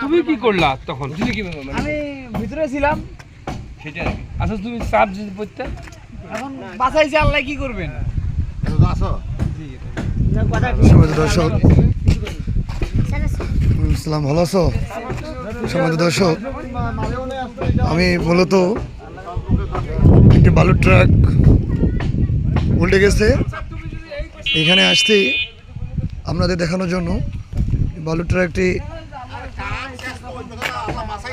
তুমি কি করলা তখন? আমি ভিতরে ছিলাম। আচ্ছা তুমি চাপ যদি পড়তে এখন বাঁচাইছে আল্লাহ, কি করবেন? দর্শক ইসলাম ভালো আছো? সম্মানিত দর্শক, আমি মূলত একটি বালুর ট্রাক উল্টে গেছে, এখানে আসতে আপনাদের দেখানোর জন্য। বালুর ট্রাকটি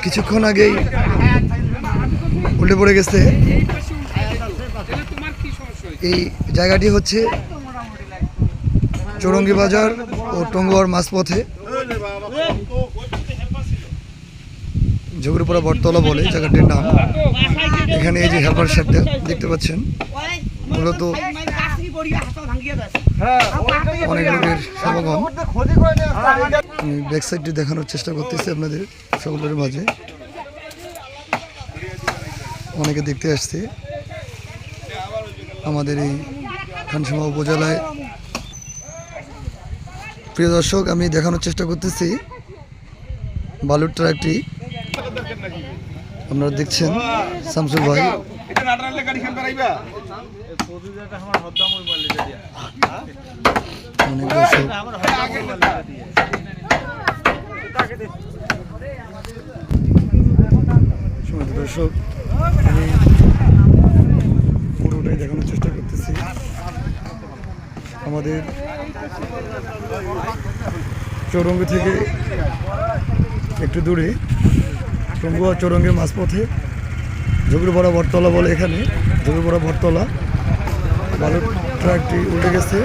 কিছুক্ষণ আগেই উল্টে পড়ে গেছে। এই জায়গাটি হচ্ছে চৌরঙ্গি বাজার ও টঙ্গুয়ার মাঝপথে, ঝুগুরপাড়া বটতলা বলে জায়গাটির নাম। এখানে এই যে হেল্পার শেডটা দেখতে পাচ্ছেন, মূলত অনেক লোকের সমাগম। আমি ব্যাক সাইডটি দেখানোর চেষ্টা করতেছি আপনাদের সকলের মাঝে। অনেকে দেখতে আসছে আমাদের এই খানসামা উপজেলায়। প্রিয় দর্শক, আমি দেখানোর চেষ্টা করতেছি বালুর ট্রাকটি। আপনারা দেখছেন শামসুল ভাই। অনেক দর্শক দর্শক আমি পুরোটাই দেখানোর চেষ্টা করতেছি। আমাদের চৌরঙ্গি থেকে একটু দূরে টঙ্গুয়া চৌরঙ্গির মাঝপথে ঝুগুরপাড়া বটতলা বলে, এখানে ঝুগুরপাড়া বটতলা বালুর ট্রাকটি উল্টে গেছে।